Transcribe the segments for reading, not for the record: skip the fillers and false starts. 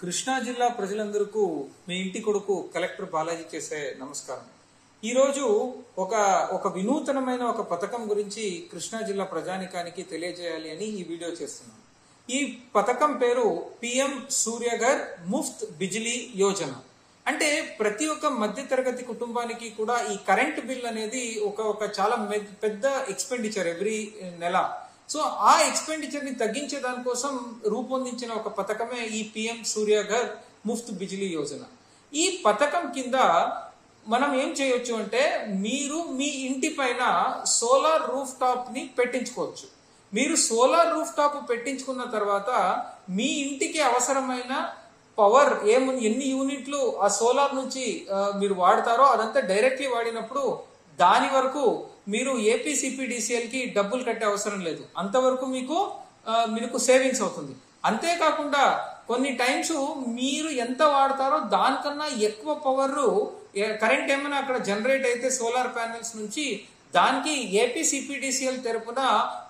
కృష్ణా జిల్లా ప్రజలందరికీ మీ ఇంటి కొడుకు కలెక్టర్ బాలాజీ చేసే నమస్కారం. ఈ రోజు ఒక వినూతనమైన ఒక పథకం గురించి కృష్ణా జిల్లా ప్రజానికానికి తెలియజేయాలి అని ఈ వీడియో చేస్తున్నాను. ఈ పథకం పేరు పిఎం సూర్యఘర్ ముఫ్త్ బిజిలీ యోజన. అంటే ప్రతి ఒక్క మధ్య తరగతి కుటుంబానికి కూడా ఈ కరెంట్ బిల్ అనేది ఒక చాలా పెద్ద ఎక్స్పెండిచర్ ఎవ్రీ నెల. సో ఆ ఎక్స్పెండిచర్ ని తగ్గించే దానికోసం రూపొందించిన ఒక పథకమే ఈ పిఎం సూర్యఘర్ ముఫ్త్ బిజిలీ యోజన. ఈ పథకం కింద మనం ఏం చేయొచ్చు అంటే మీరు మీ ఇంటి పైన సోలార్ రూఫ్ టాప్ ని పెట్టించుకోవచ్చు. మీరు సోలార్ రూఫ్ టాప్ పెట్టించుకున్న తర్వాత మీ ఇంటికి అవసరమైన పవర్ ఎన్ని యూనిట్లు ఆ సోలార్ నుంచి మీరు వాడతారో అదంతా డైరెక్ట్లీ వాడినప్పుడు దాని వరకు మీరు ఏపీసీపీడీసీఎల్ కి డబ్బులు కట్టే అవసరం లేదు. అంతవరకు మీకు సేవింగ్స్ అవుతుంది. అంతేకాకుండా కొన్ని టైమ్స్ మీరు ఎంత వాడతారో దానికన్నా ఎక్కువ పవర్ కరెంట్ ఏమైనా అక్కడ జనరేట్ అయితే సోలార్ ప్యానెల్స్ నుంచి దానికి ఏపీసీపీడీసీఎల్ తరపున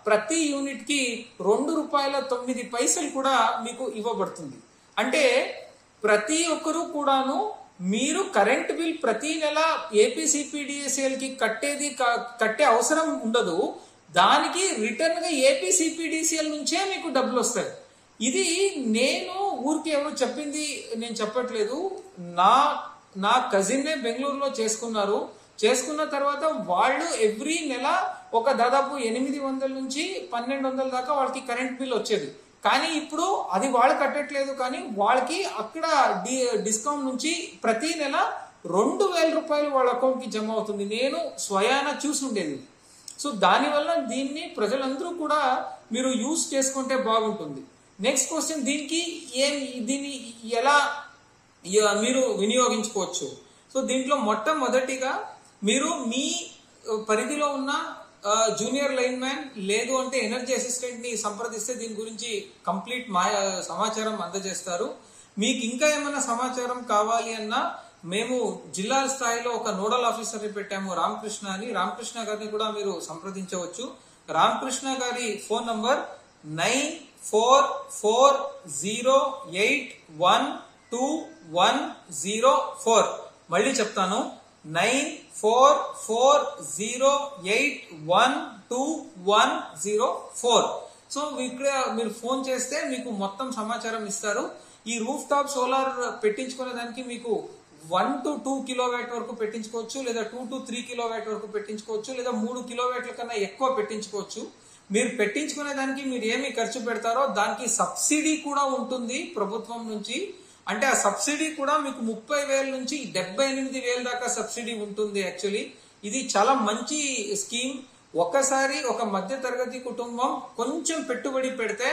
ప్రతి యూనిట్ కి ₹2.09 కూడా మీకు ఇవ్వబడుతుంది. అంటే ప్రతి ఒక్కరూ కూడాను మీరు కరెంట్ బిల్ ప్రతి నెల ఏపీసీపీడీసీఎల్ కి కట్టే అవసరం ఉండదు. దానికి రిటర్న్ గా ఏపీసీపీడీసీఎల్ నుంచే మీకు డబ్బులు వస్తాయి. ఇది నేను ఊరికి ఎవరు చెప్పింది నేను చెప్పట్లేదు. నా కజిన్ బెంగళూరులో చేసుకున్న తర్వాత వాళ్ళు ఎవ్రీ నెల ఒక దాదాపు 800 నుంచి 1200 దాకా వాళ్ళకి కరెంట్ బిల్ వచ్చేది. కానీ ఇప్పుడు అది వాళ్ళు కట్టట్లేదు. కానీ వాళ్ళకి అక్కడ డిస్కౌంట్ నుంచి ప్రతి నెల ₹2000 వాళ్ళ అకౌంట్ కి జమ అవుతుంది. నేను స్వయాన చూసుండేది. సో దానివల్ల దీన్ని ప్రజలందరూ కూడా మీరు యూజ్ చేసుకుంటే బాగుంటుంది. నెక్స్ట్ క్వశ్చన్, దీన్ని ఎలా మీరు వినియోగించుకోవచ్చు? సో దీంట్లో మొట్టమొదటిగా మీరు మీ పరిధిలో ఉన్న జూనియర్ లైన్ మ్యాన్ లేదు అంటే ఎనర్జీ అసిస్టెంట్ ని సంప్రదిస్తే దీని గురించి కంప్లీట్ సమాచారం అందజేస్తారు. మీకు ఇంకా ఏమైనా సమాచారం కావాలి అన్నా మేము జిల్లా స్థాయిలో ఒక నోడల్ ఆఫీసర్ ని పెట్టాము, రామకృష్ణ అని. రామకృష్ణ గారిని కూడా మీరు సంప్రదించవచ్చు. రామకృష్ణ గారి ఫోన్ నంబర్ 9440812104. మళ్ళీ చెప్తాను, 9440812104. సో ఇక్కడ మీరు ఫోన్ చేస్తే మీకు మొత్తం సమాచారం ఇస్తారు. ఈ రూఫ్ టాప్ సోలార్ పెట్టించుకునే దానికి మీకు 1 to 2 కిలోవాట్ వరకు పెట్టించుకోవచ్చు, లేదా 2 to 3 కిలోవాట్ వరకు పెట్టించుకోవచ్చు, లేదా 3 కిలోవాట్ల కన్నా ఎక్కువ పెట్టించుకోవచ్చు. మీరు పెట్టించుకునే దానికి మీరు ఏమి ఖర్చు పెడతారో దానికి సబ్సిడీ కూడా ఉంటుంది ప్రభుత్వం నుంచి. అంటే ఆ సబ్సిడీ కూడా మీకు 30,000 నుంచి 78,000 దాకా సబ్సిడీ ఉంటుంది. యాక్చువల్లీ ఇది చాలా మంచి స్కీమ్. ఒక్కసారి ఒక మధ్య తరగతి కుటుంబం కొంచెం పెట్టుబడి పెడితే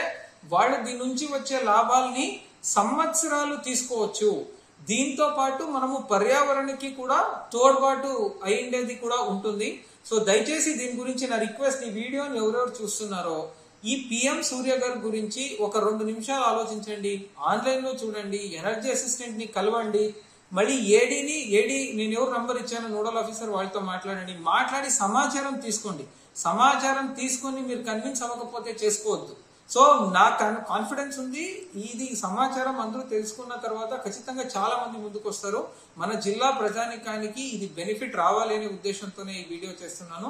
వాళ్ళు దీని నుంచి వచ్చే లాభాలని సంవత్సరాలు తీసుకోవచ్చు. దీంతో పాటు మనము పర్యావరణానికి కూడా తోడ్పాటు అయ్యేది కూడా ఉంటుంది. సో దయచేసి దీని గురించి నా రిక్వెస్ట్, ఈ వీడియోని ఎవరెవరు చూస్తున్నారో ఈ పిఎం సూర్యఘర్ గురించి ఒక 2 నిమిషాలు ఆలోచించండి. ఆన్లైన్ లో చూడండి, ఎనర్జీ అసిస్టెంట్ ని కలవండి, మళ్ళీ ఏడీ నేను ఎవరు నంబర్ ఇచ్చాను నోడల్ ఆఫీసర్ వాళ్ళతో మాట్లాడి సమాచారం తీసుకోండి. సమాచారం తీసుకొని మీరు కన్విన్స్ అవ్వకపోతే చేసుకోవద్దు. సో నాకు కాన్ఫిడెన్స్ ఉంది, ఇది సమాచారం అందరూ తెలుసుకున్న తర్వాత ఖచ్చితంగా చాలా మంది ముందుకు వస్తారు. మన జిల్లా ప్రజానికానికి ఇది బెనిఫిట్ రావాలి అనే ఉద్దేశంతోనే ఈ వీడియో చేస్తున్నాను.